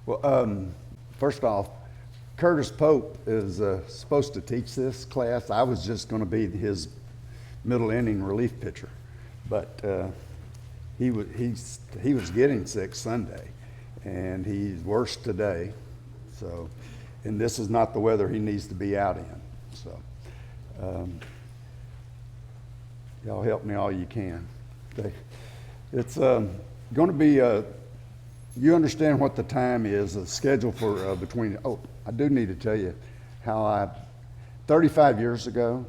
Well, first off, Curtis Pope is supposed to teach this class. I was just going to be his middle inning relief pitcher, but he was getting sick Sunday, and he's worse today. So, and this is not the weather he needs to be out in. So, y'all help me all you can. It's going to be. You understand what the time is, the schedule for between. Oh, I do need to tell you how 35 years ago,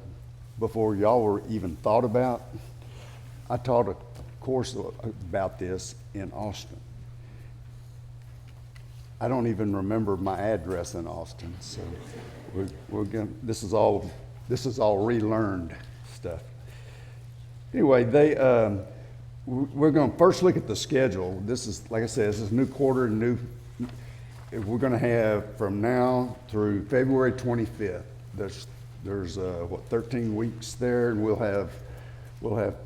before y'all were even thought about, I taught a course about this in Austin. I don't even remember my address in Austin, so we're going. This is all relearned stuff. Anyway, we're going to first look at the schedule. This is, like I said, this is new quarter, we're going to have from now through February 25th. There's 13 weeks there, and we'll have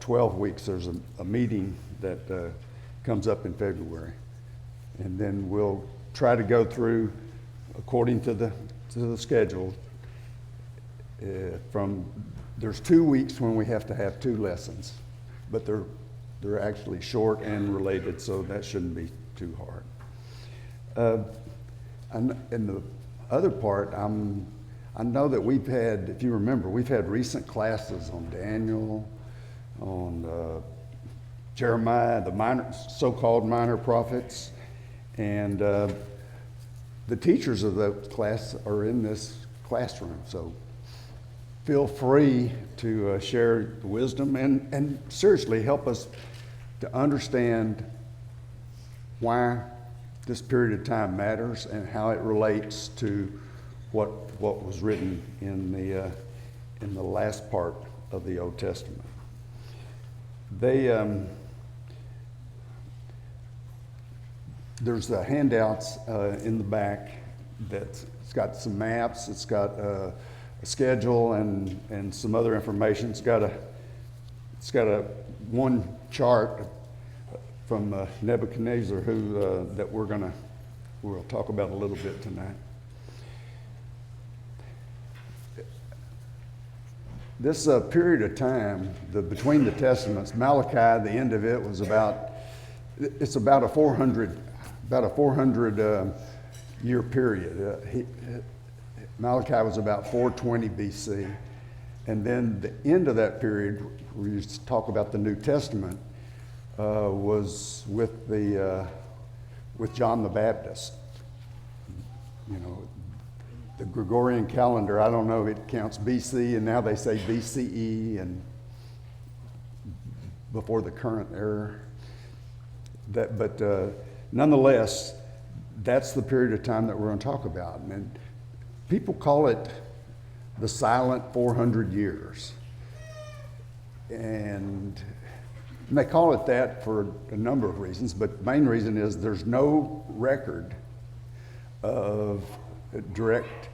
12 weeks. There's a meeting that comes up in February, and then we'll try to go through according to the schedule. There's 2 weeks when we have to have 2 lessons, but they're actually short and related, so that shouldn't be too hard. And the other part, I know that we've had, if you remember, we've had recent classes on Daniel, on Jeremiah, the so-called minor prophets, and the teachers of those classes are in this classroom. So feel free to share the wisdom and seriously help us to understand why this period of time matters and how it there's to what was written in the last part of the Old Testament. There's the handouts in the back that's got some maps. It's got a schedule and some other information. It's got a one chart from Nebuchadnezzar that we'll talk about a little bit tonight. This period of time, between the Testaments, Malachi, the end of it was about a 400 year period. Malachi was about 420 BC, and then the end of that period, where you talk about the New Testament, was with John the Baptist. You know, the Gregorian calendar, I don't know if it counts BC, and now they say BCE and before the current era. But nonetheless, that's the period of time that we're going to talk about. And people call it the silent 400 years. And they call it that for a number of reasons, but the main reason is there's no record of direct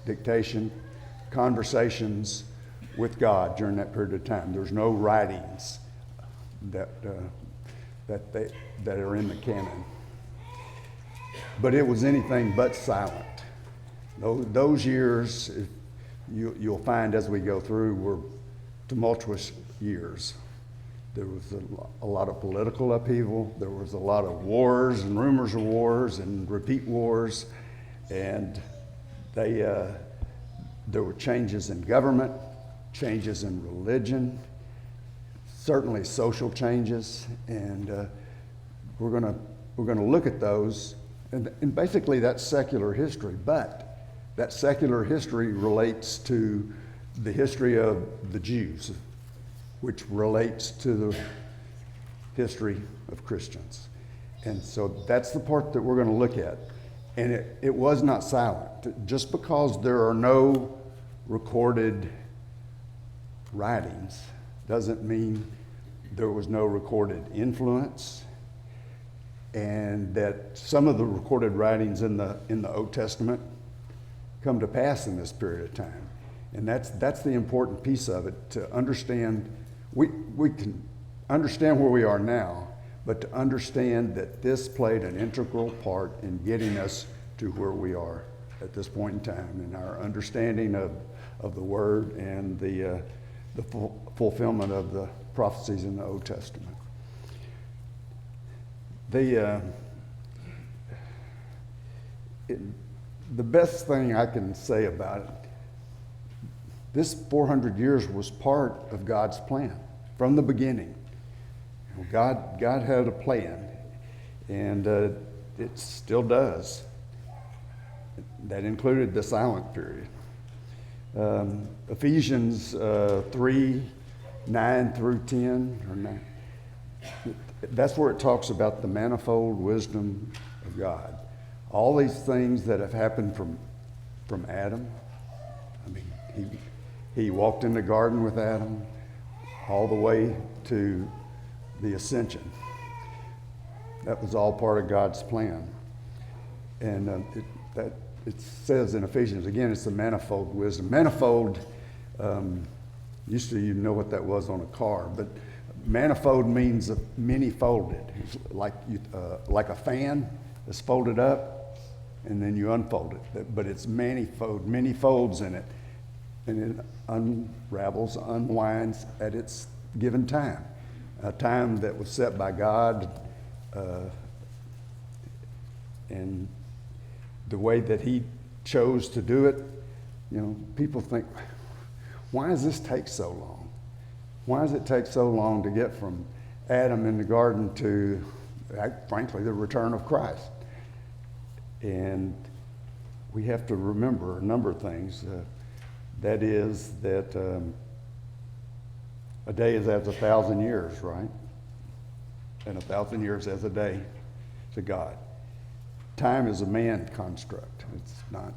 dictation, conversations with God during that period of time. There's no writings that are in the canon. But it was anything but silent. Those years, you'll find as we go through, were tumultuous years. There was a lot of political upheaval. There was a lot of wars and rumors of wars and repeat wars. And there were changes in government, changes in religion, certainly social changes. And we're going to look at those. And basically that's secular history. But that secular history relates to the history of the Jews, which relates to the history of Christians. And so that's the part that we're going to look at. And it was not silent. Just because there are no recorded writings doesn't mean there was no recorded influence, and that some of the recorded writings in the Old Testament come to pass in this period of time. And that's the important piece of it, to understand. We can understand where we are now, but to understand that this played an integral part in getting us to where we are at this point in time, in our understanding of the Word and the fulfillment of the prophecies in the Old Testament. The best thing I can say about it, this 400 years was part of God's plan from the beginning. God had a plan, and it still does. That included the silent period. Ephesians 3, 9 through 10, or 9. That's where it talks about the manifold wisdom of God. All these things that have happened from Adam. I mean, he walked in the garden with Adam all the way to the ascension. That was all part of God's plan. And it says in Ephesians, again, it's the manifold wisdom. Manifold, used to you know what that was on a car, but manifold means many folded. It's like a fan that's folded up, and then you unfold it. But it's manifold, many folds in it, and it unravels, unwinds at its given time, a time that was set by God, and the way that He chose to do it. People think, why does this take so long? Why does it take so long to get from Adam in the garden to, frankly, the return of Christ? And we have to remember a number of things. That is that a day is as 1,000 years, right? And 1,000 years as a day to God. Time is a man construct. It's not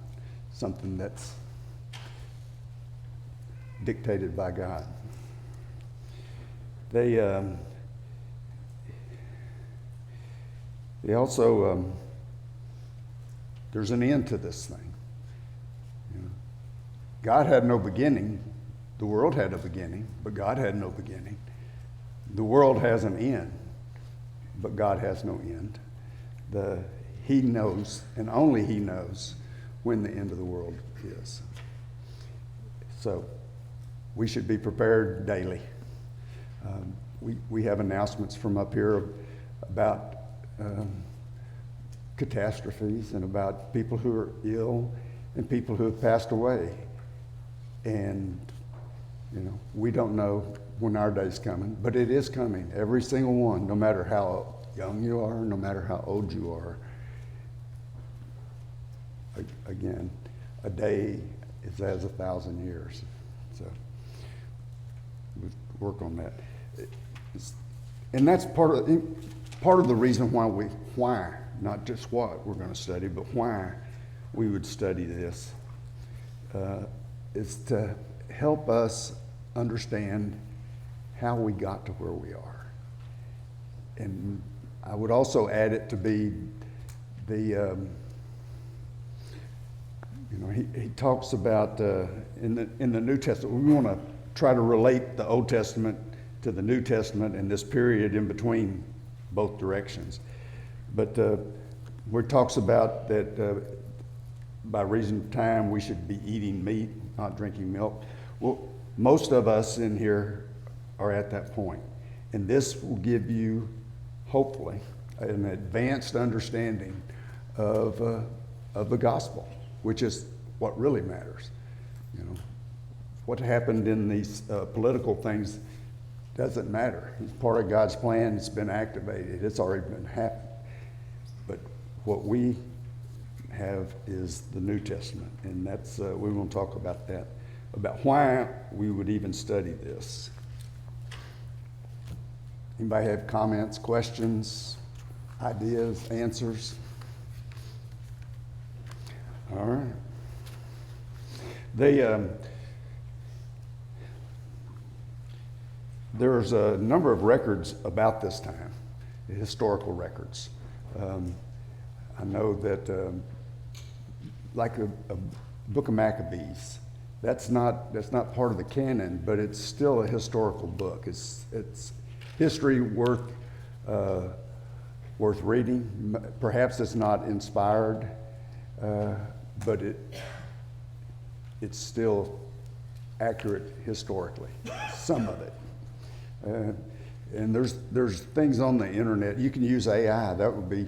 something that's dictated by God. They also, there's an end to this thing. God had no beginning. The world had a beginning, but God had no beginning. The world has an end, but God has no end. He knows, and only He knows, when the end of the world is. So we should be prepared daily. We have announcements from up here about catastrophes and about people who are ill and people who have passed away. And, we don't know when our day's coming, but it is coming. Every single one, no matter how young you are, no matter how old you are. Again, a day is as 1,000 years. So we work on that. And that's part of the reason why, not just what we're going to study, but why we would study this, is to help us understand how we got to where we are. And I would also add it to be the, he talks about in the New Testament, we want to try to relate the Old Testament to the New Testament and this period in between both directions. But where it talks about that by reason of time we should be eating meat, not drinking milk. Well, most of us in here are at that point. And this will give you, hopefully, an advanced understanding of the gospel, which is what really matters. What happened in these political things doesn't matter. It's part of God's plan. It's been activated. It's already been happening. But what we have is the New Testament, and that's we want to talk about that, about why we would even study this. Anybody have comments, questions, ideas, answers? All right. There's a number of records about this time, historical records. I know that, like a book of Maccabees, that's not part of the canon, but it's still a historical book. It's history worth worth reading. Perhaps it's not inspired, but it's still accurate historically, some of it. And there's things on the internet. You can use AI. That would be,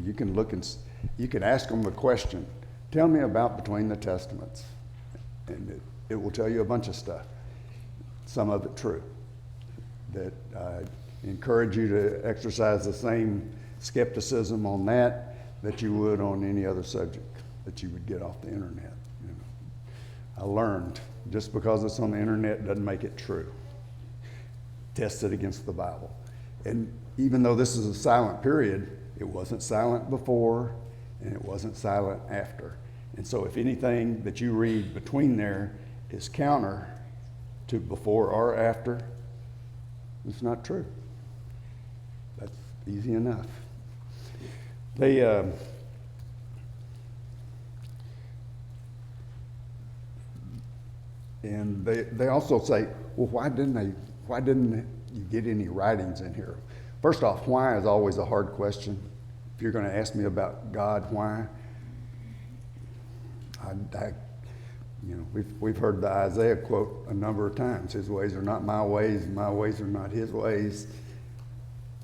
you can look and you can ask them the question, tell me about between the Testaments. And it will tell you a bunch of stuff, some of it true. That I encourage you to exercise the same skepticism on that you would on any other subject that you would get off the internet. I learned just because it's on the internet doesn't make it true. Test it against the Bible. And even though this is a silent period, it wasn't silent before and it wasn't silent after. And so if anything that you read between there is counter to before or after, it's not true. That's easy enough. And they also say, well, why didn't you get any writings in here? First off, why is always a hard question. If you're going to ask me about God, why? We've heard the Isaiah quote a number of times. His ways are not my ways, and my ways are not his ways,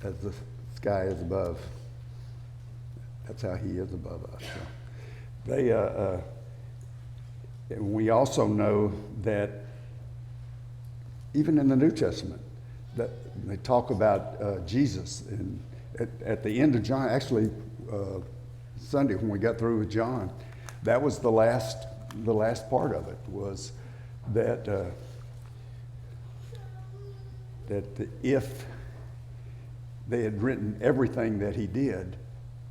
as the sky is above. That's how he is above us. So and we also know that even in the New Testament, that they talk about Jesus, and at the end of John, actually Sunday when we got through with John, that was the last part of it was that if they had written everything that he did,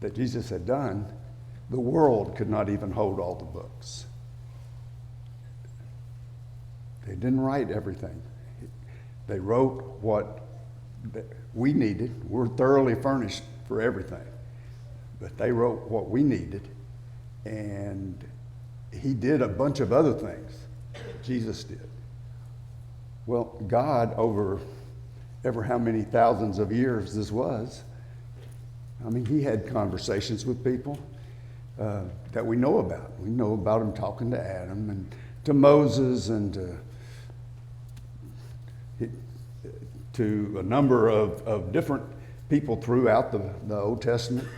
that Jesus had done, the world could not even hold all the books. They didn't write everything. They wrote what we needed. We're thoroughly furnished for everything. But they wrote what we needed. And he did a bunch of other things. Jesus did. Well, God, over ever how many thousands of years this was, he had conversations with people that we know about. We know about him talking to Adam and to Moses and to a number of different people throughout the Old Testament.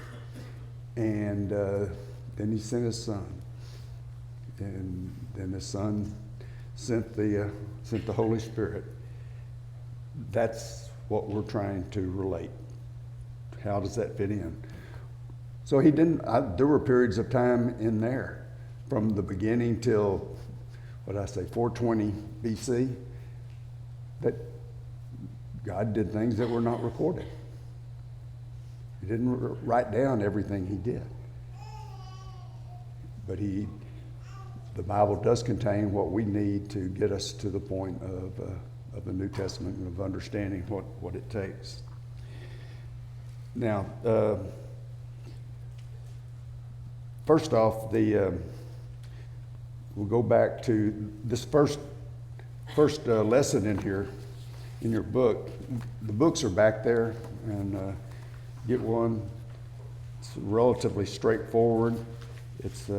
And then he sent his son. And then his son sent the Holy Spirit. That's what we're trying to relate. How does that fit in? So he didn't, there were periods of time in there from the beginning till, 420 BC, that God did things that were not recorded. He didn't write down everything he did. But the Bible does contain what we need to get us to the point of the New Testament and of understanding what it takes. Now, first off, we'll go back to this first lesson in here, in your book. The books are back there, and get one. It's relatively straightforward. It's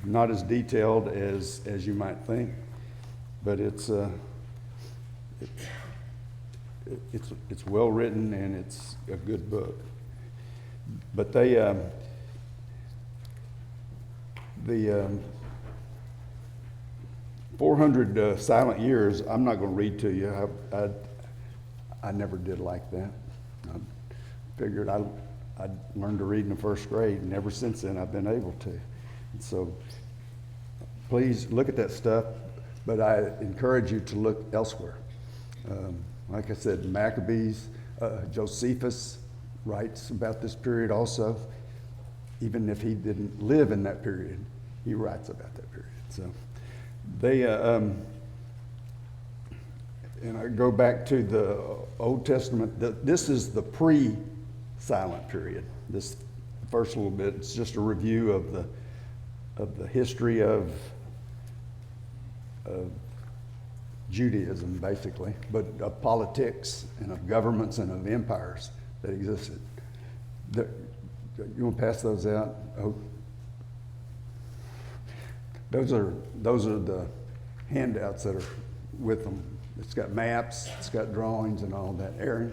not as detailed as you might think, but it's well written and it's a good book. But the 400 silent years, I'm not going to read to you. I never did like that. I figured I'd learned to read in the first grade, and ever since then I've been able to. And so please look at that stuff, but I encourage you to look elsewhere. Like I said, Maccabees, Josephus writes about this period also. Even if he didn't live in that period, he writes about that period. So they, and I go back to the Old Testament. This is the pre-silent period. This first little bit, it's just a review of the history of Judaism, basically, but of politics and of governments and of empires that existed. You want to pass those out? Oh. Those are the handouts that are with them. It's got maps, it's got drawings and all that. Aaron?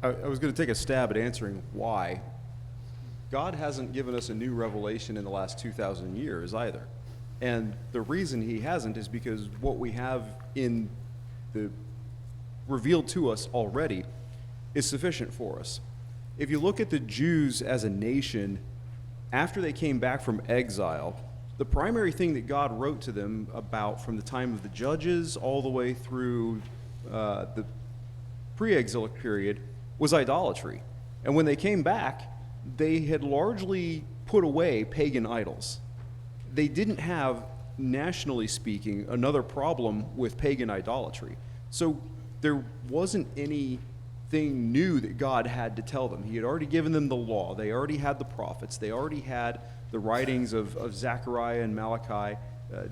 I was going to take a stab at answering why. God hasn't given us a new revelation in the last 2,000 years either. And the reason he hasn't is because what we have in the revealed to us already is sufficient for us. If you look at the Jews as a nation, after they came back from exile, the primary thing that God wrote to them about from the time of the judges all the way through the pre-exilic period was idolatry. And when they came back, they had largely put away pagan idols. They didn't have, nationally speaking, another problem with pagan idolatry. So there wasn't anything new that God had to tell them. He had already given them the law. They already had the prophets. They already had the writings of Zechariah and Malachi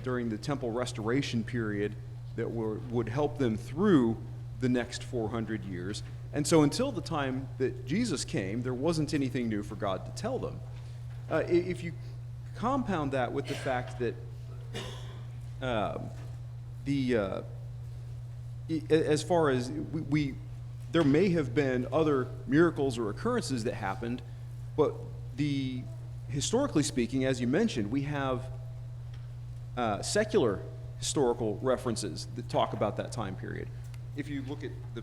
during the temple restoration period that would help them through the next 400 years. And so until the time that Jesus came, there wasn't anything new for God to tell them. If you compound that with the fact that as far as there may have been other miracles or occurrences that happened, but historically speaking, as you mentioned, we have secular historical references that talk about that time period. If you look at the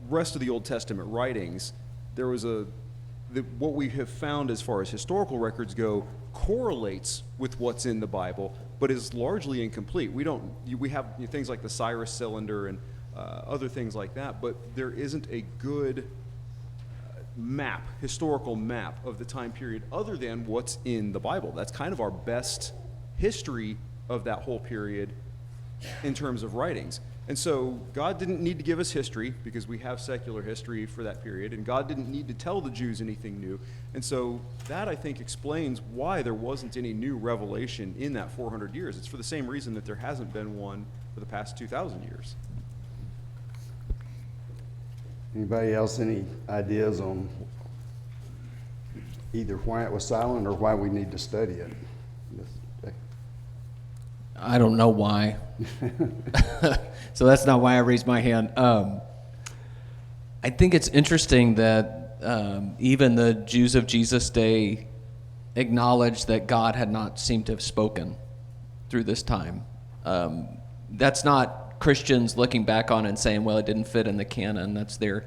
rest of the Old Testament writings, there was what we have found as far as historical records go correlates with what's in the Bible, but is largely incomplete. We have things like the Cyrus cylinder and other things like that, but there isn't a good historical map of the time period other than what's in the Bible. That's kind of our best history of that whole period in terms of writings. And so God didn't need to give us history because we have secular history for that period, and God didn't need to tell the Jews anything new. And so that, I think, explains why there wasn't any new revelation in that 400 years. It's for the same reason that there hasn't been one for the past 2,000 years. Anybody else any ideas on either why it was silent or why we need to study it? I don't know why. So that's not why I raised my hand. I think it's interesting that even the Jews of Jesus' day acknowledged that God had not seemed to have spoken through this time. That's not Christians looking back on it and saying, well, it didn't fit in the canon. That's their,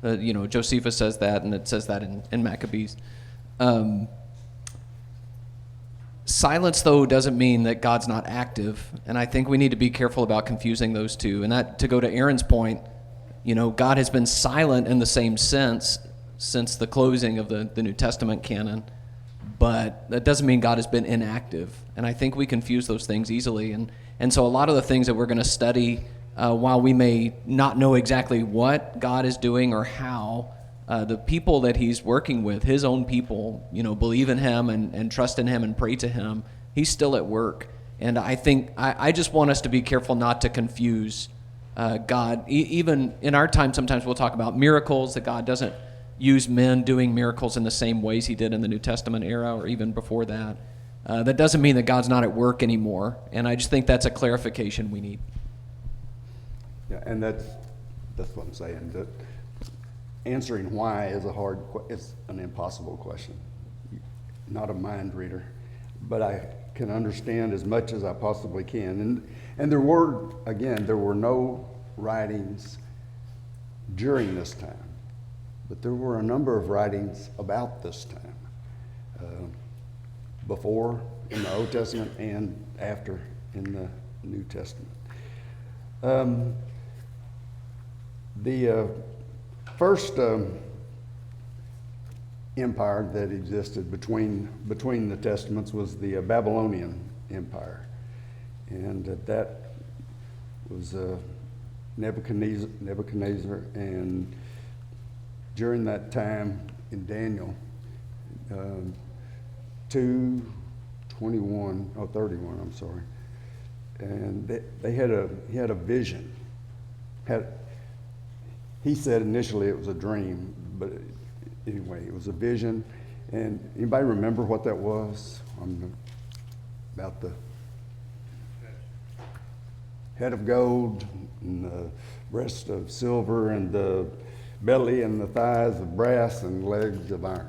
Josephus says that, and it says that in Maccabees. Silence, though, doesn't mean that God's not active, and I think we need to be careful about confusing those two. And that, to go to Aaron's point, God has been silent in the same sense since the closing of the New Testament canon, but that doesn't mean God has been inactive. And I think we confuse those things easily. And so a lot of the things that we're going to study, while we may not know exactly what God is doing or how, the people that he's working with, his own people, believe in him and trust in him and pray to him. He's still at work. And I think I just want us to be careful not to confuse God. Even in our time, sometimes we'll talk about miracles, that God doesn't use men doing miracles in the same ways he did in the New Testament era or even before that. That doesn't mean that God's not at work anymore. And I just think that's a clarification we need. Yeah, and that's what I'm saying. That answering why is it's an impossible question. Not a mind reader, but I can understand as much as I possibly can. And there were no writings during this time, but there were a number of writings about this time, before in the Old Testament and after in the New Testament. The first empire that existed between the testaments was the Babylonian Empire, and that was Nebuchadnezzar. And during that time in Daniel, 2 31, I'm sorry. And he had a vision. He said initially it was a dream, but anyway, it was a vision. And anybody remember what that was? About the head of gold and the breast of silver and the belly and the thighs of brass and legs of iron.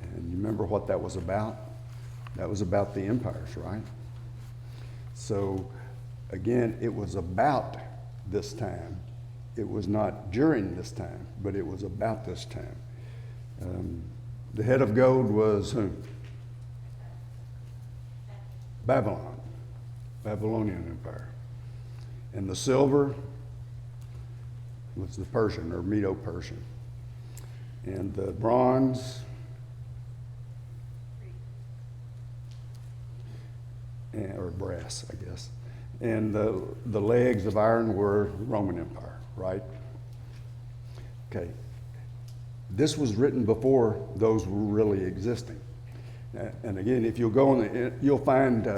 And you remember what that was about? That was about the empires, right? So again, it was about this time. It was not during this time, but it was about this time. The head of gold was whom? Babylon, Babylonian Empire. And the silver was the Persian or Medo-Persian. And the bronze or brass, I guess. And the legs of iron were Roman Empire, right? Okay. This was written before those were really existing. And again, if you'll go you'll find,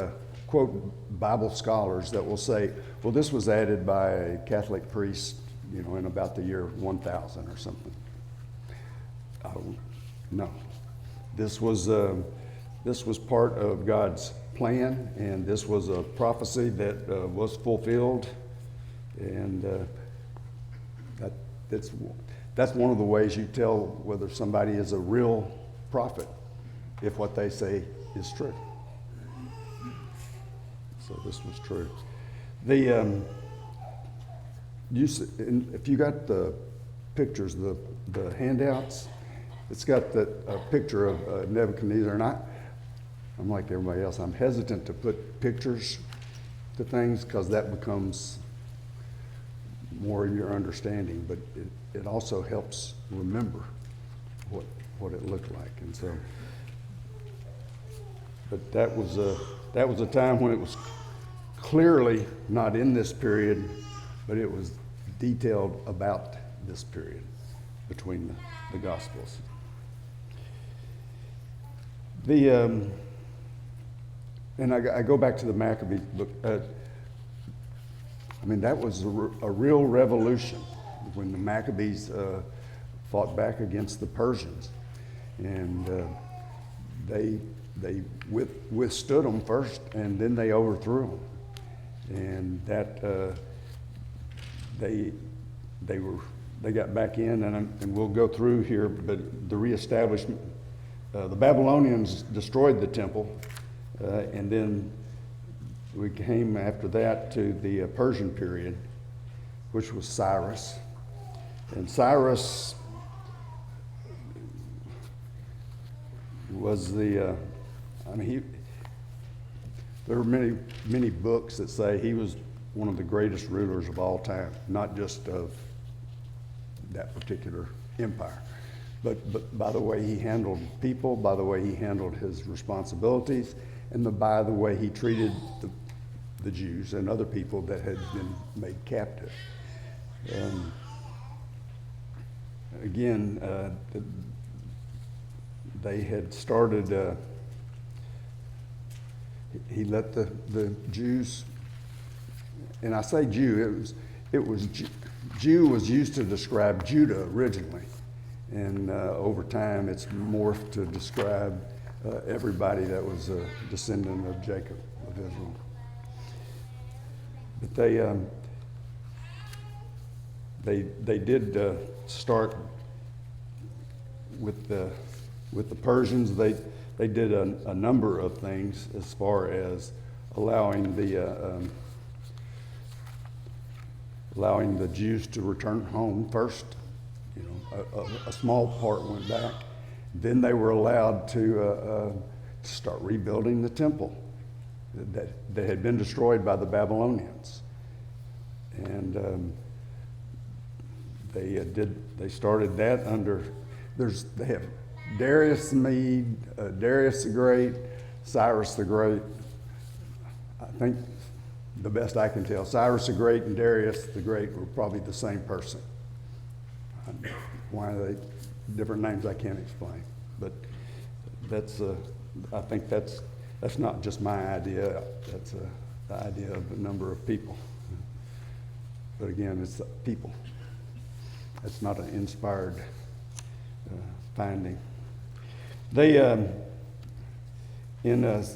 quote, Bible scholars that will say, well, this was added by a Catholic priest, in about the year 1000 or something. No. This was part of God's plan, and this was a prophecy that was fulfilled, and that's one of the ways you tell whether somebody is a real prophet, if what they say is true. So this was true. If you got the pictures, the handouts, it's got a picture of Nebuchadnezzar, and I'm like everybody else. I'm hesitant to put pictures to things because that becomes more of your understanding, but it also helps remember what it looked like. And so, but that was a time when it was clearly not in this period, but it was detailed about this period between the Gospels. And I go back to the Maccabees book. That was a real revolution when the Maccabees fought back against the Persians, and they withstood them first, and then they overthrew them, and that they got back in, and we'll go through here, but the reestablishment. The Babylonians destroyed the temple. And then we came after that to the Persian period, which was Cyrus. And Cyrus was there are many books that say he was one of the greatest rulers of all time, not just of that particular empire, but by the way he handled people, by the way he handled his responsibilities, and by the way he treated the Jews and other people that had been made captive. They had started, he let the Jews, and I say Jew, Jew was used to describe Judah originally, and over time it's morphed to describe everybody that was a descendant of Jacob, of Israel. But they did start with the Persians. They did a number of things as far as allowing the Jews to return home first. A small part went back. Then they were allowed to start rebuilding the temple that had been destroyed by the Babylonians, and they started that under. They have Darius the Mede, Darius the Great, Cyrus the Great. I think the best I can tell, Cyrus the Great and Darius the Great were probably the same person. Why are they different names I can't explain, but I think that's That's not just my idea, that's the idea of a number of people. But again, it's the people. It's not an inspired finding. They, in 2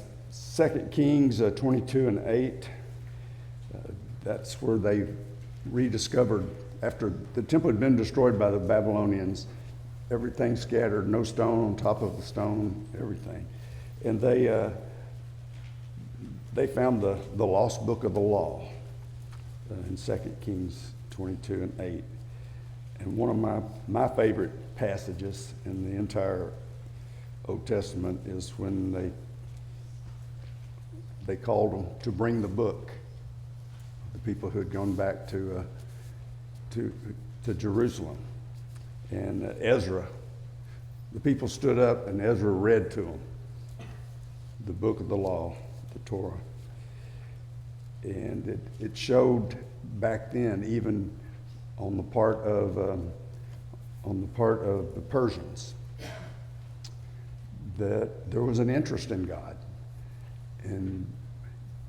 Kings 22 and 8, that's where they rediscovered, after the temple had been destroyed by the Babylonians, everything scattered, no stone on top of the stone, everything. And they found the lost book of the law in 2 Kings 22 and 8. And one of my favorite passages in the entire Old Testament is when they called them to bring the book, the people who had gone back to Jerusalem. And Ezra, the people stood up and Ezra read to them the book of the law, the Torah. And it showed back then, even on the part of the Persians, that there was an interest in God. And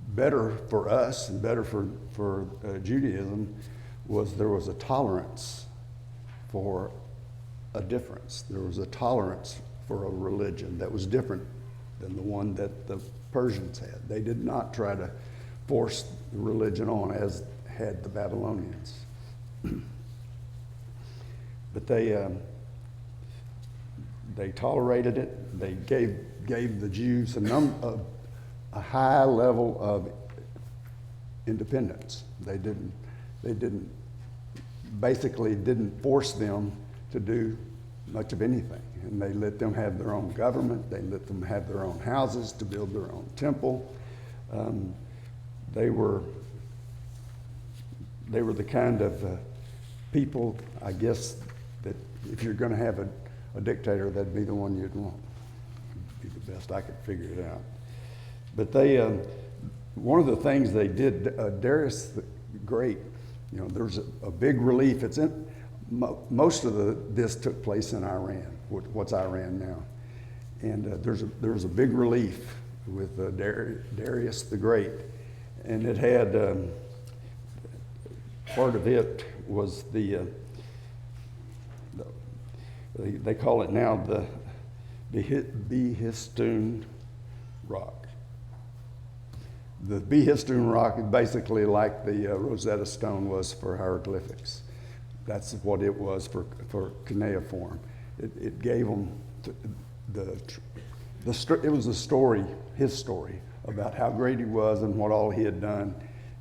better for us and better for Judaism was there was a tolerance for a difference. There was a tolerance for a religion that was different than the one that the Persians had. They did not try to force the religion on as had the Babylonians. But they tolerated it. They gave the Jews a high level of independence. They basically didn't force them to do much of anything. And they let them have their own government. They let them have their own houses to build their own temple. They were the kind of people, I guess, that if you're going to have a dictator, that'd be the one you'd want. Be the best I could figure it out. But one of the things they did, Darius the Great, there's a big relief. It's in most of this took place in Iran. What's Iran now? And there was a big relief with Darius the Great, and it had part of it was they call it now the Behistun Rock. The Behistun Rock is basically like the Rosetta Stone was for hieroglyphics. That's what it was for cuneiform. It gave them it was a story, his story, about how great he was and what all he had done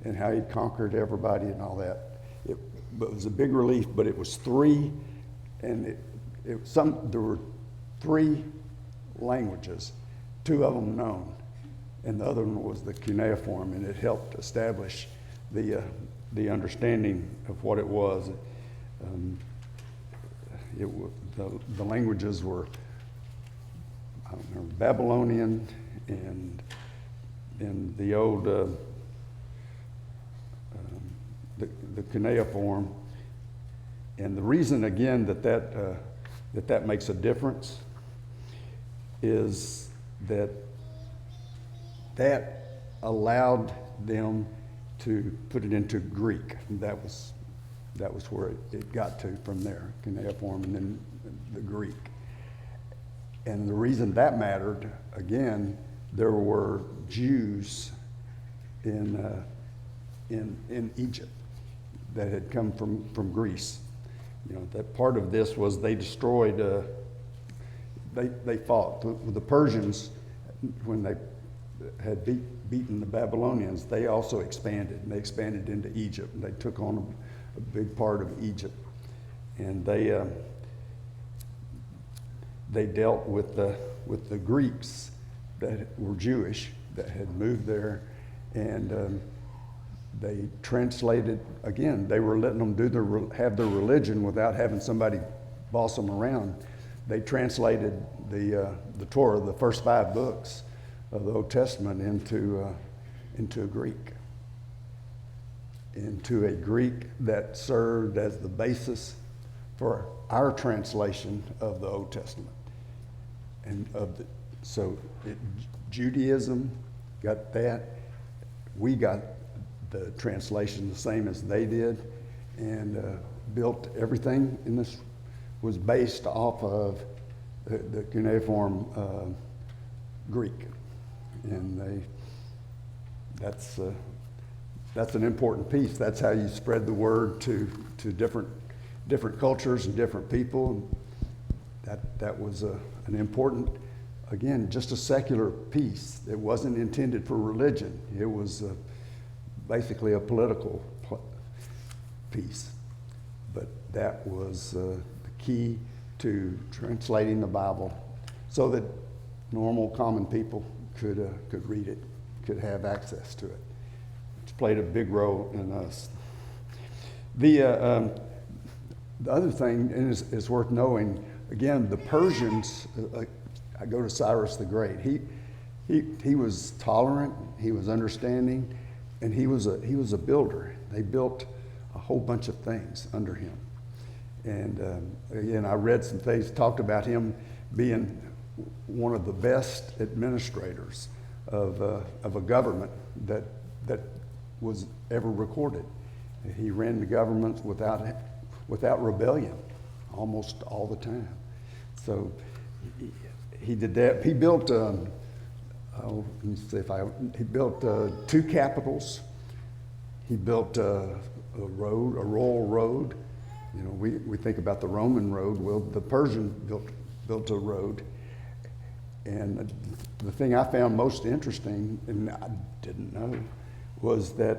and how he'd conquered everybody and all that. It was a big relief, but it was three, and there were three languages, two of them known, and the other one was the cuneiform, and it helped establish the understanding of what it was. The languages were, I don't remember, Babylonian and the old the cuneiform. And the reason again that makes a difference is that allowed them to put it into Greek. And that was where it got to from there, cuneiform and then the Greek. And the reason that mattered, again, there were Jews in Egypt that had come from Greece. That part of this was they destroyed, they fought. The Persians, when they had beaten the Babylonians, they also expanded. And they expanded into Egypt. And they took on a big part of Egypt. And they dealt with the Greeks that were Jewish, that had moved there, and they translated, again, they were letting them have their religion without having somebody boss them around. They translated the Torah, the first 5 books of the Old Testament, into a Greek that served as the basis for our translation of the Old Testament. And Judaism, got that. We got the translation the same as they did, and built everything in this was based off of the cuneiform Greek, and that's an important piece. That's how you spread the word to different cultures and different people. That was an important, again, just a secular piece. It wasn't intended for religion. It was basically a political piece. But that was the key to translating the Bible so that normal, common people could read it, could have access to it. It's played a big role in us. The other thing is worth knowing, again, the Persians, I go to Cyrus the Great. He was tolerant, he was understanding, and he was a builder. They built a whole bunch of things under him. And again, I read some things, talked about him being one of the best administrators of a government that was ever recorded. He ran the government without rebellion almost all the time. So he did that. He built, he built 2 capitals. He built a royal road. You know, we think about the Roman road. Well, the Persian built a road. And the thing I found most interesting, and I didn't know, was that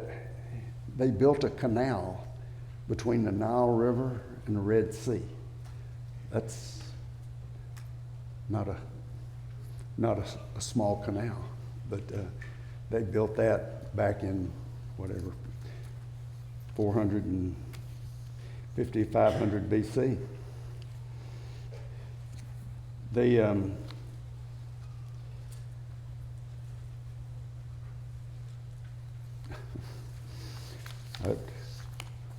they built a canal between the Nile River and the Red Sea. That's not a small canal, but they built that back in whatever 450, 500 BC.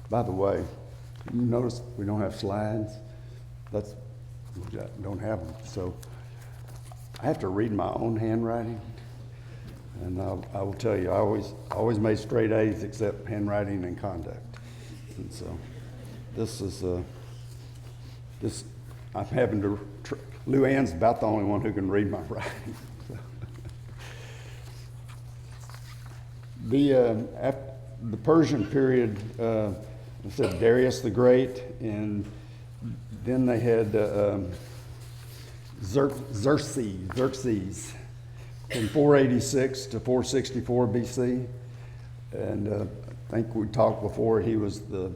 By the way, you notice we don't have slides. We don't have them. So I have to read my own handwriting, and I will tell you, I always made straight A's except handwriting and conduct. And so this I'm having to. Lou Ann's about the only one who can read my writing. The Persian period, I said Darius the Great, and then they had Xerxes from 486 to 464 BC, and I think we talked before. He was the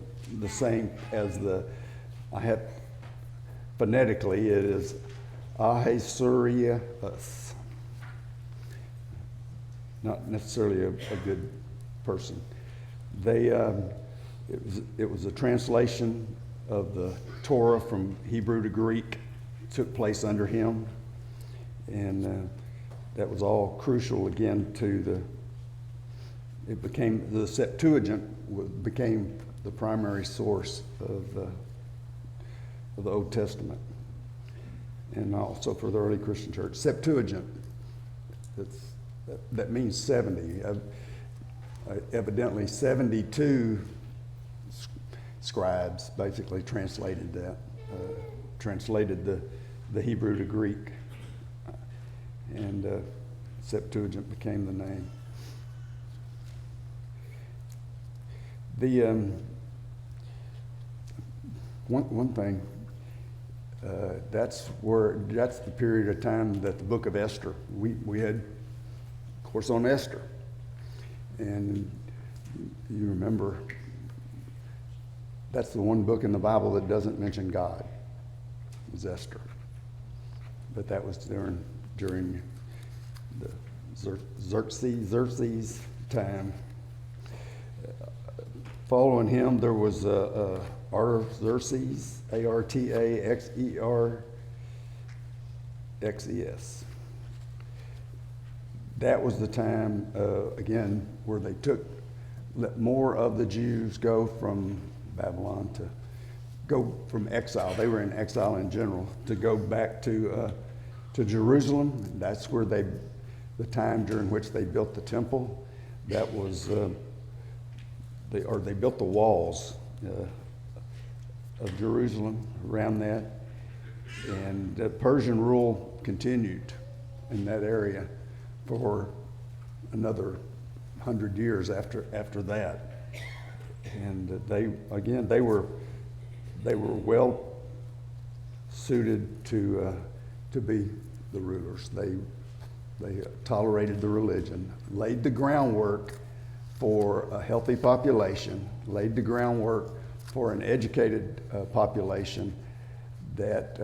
same as phonetically it is Ahasuerus. Not necessarily a good person. It was a translation of the Torah from Hebrew to Greek, took place under him, and that was all crucial again to the Septuagint became the primary source of the Old Testament, and also for the early Christian church. Septuagint, that means 70. Evidently 72 scribes basically translated that, translated the Hebrew to Greek, and Septuagint became the name. One thing, that's the period of time that the book of Esther, we had a course on Esther. And you remember, that's the one book in the Bible that doesn't mention God, is Esther. But that was during the Xerxes time. Following him, there was Artaxerxes, Artaxerxes. That was the time, again, where they let more of the Jews go from Babylon go from exile. They were in exile in general, to go back to Jerusalem. That's where they the time during which they built the temple. That was, they built the walls of Jerusalem around that. And Persian rule continued in that area for another 100 years after that. And they were well suited to be the rulers. They tolerated the religion, laid the groundwork for a healthy population, laid the groundwork for an educated population that,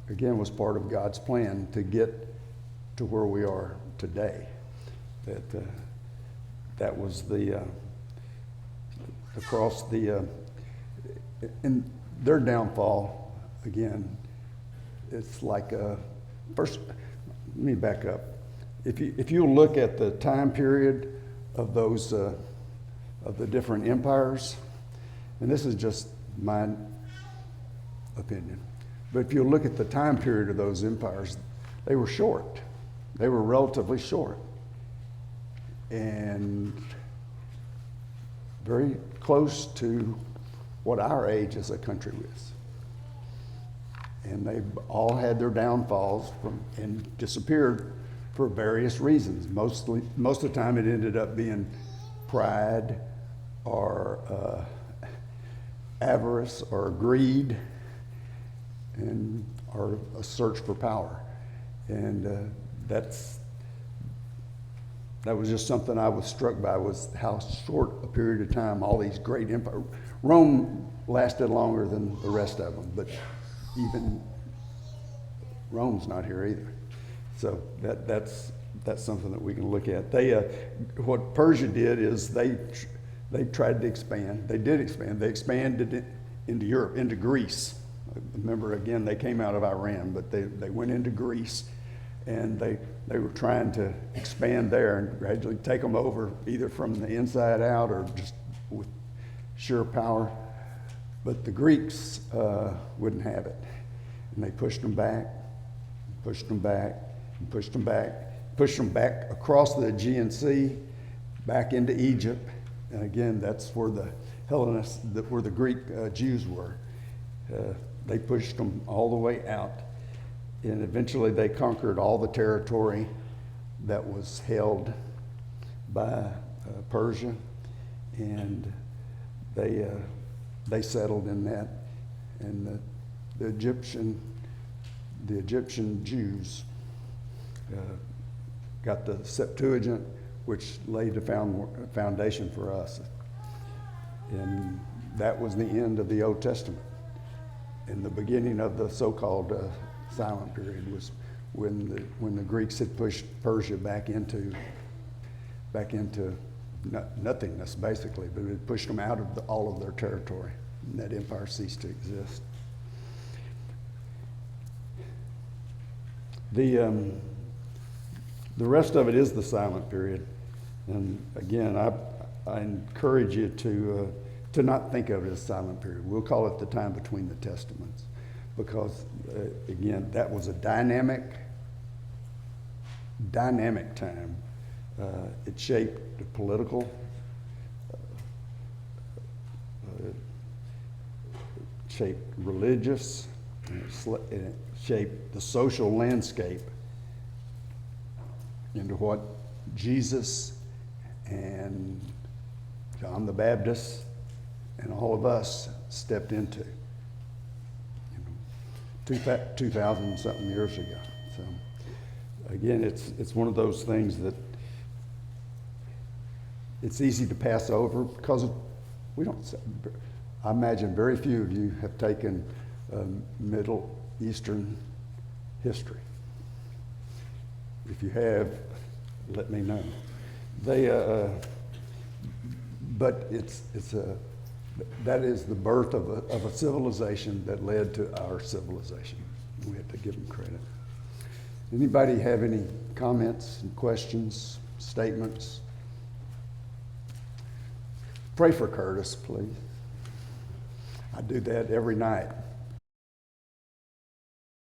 again, was part of God's plan to get to where we are today. That was in their downfall, again, it's like, first, let me back up. If you look at the time period of those, of the different empires, and this is just my opinion, but if you look at the time period of those empires, they were short. They were relatively short. And very close to what our age as a country is. And they all had their downfalls and disappeared for various reasons. Most of the time it ended up being pride or avarice or greed or a search for power. And that was just something I was struck by, was how short a period of time all these great empires. Rome lasted longer than the rest of them, but even Rome's not here either. So that's something that we can look at. What Persia did is they tried to expand. They did expand. They expanded into Europe, into Greece. Remember, again, they came out of Iran, but they went into Greece, and they were trying to expand there and gradually take them over, either from the inside out or just with sheer power. But the Greeks wouldn't have it. And they pushed them back, pushed them back, and pushed them back, pushed them back across the Aegean Sea, back into Egypt. And again, that's where the Hellenists, where the Greek Jews were. They pushed them all the way out. And eventually they conquered all the territory that was held by Persia. And they settled in that. And the Egyptian Jews got the Septuagint, which laid the foundation for us. And that was the end of the Old Testament. And the beginning of the so-called silent period was when the Greeks had pushed Persia back into nothingness, basically, but it pushed them out of all of their territory, and that empire ceased to exist. The rest of it is the silent period, and again, I encourage you to not think of it as silent period. We'll call it the time between the testaments, because again, that was a dynamic time. It shaped the political, shaped religious, and it shaped the social landscape into what Jesus and John the Baptist and all of us stepped into 2,000 something years ago. So again, it's one of those things that it's easy to pass over because I imagine very few of you have taken Middle Eastern history. If you have, let me know. But that is the birth of a civilization that led to our civilization. We have to give them credit. Anybody have any comments and questions, statements? Pray for Curtis, please. I do that every night.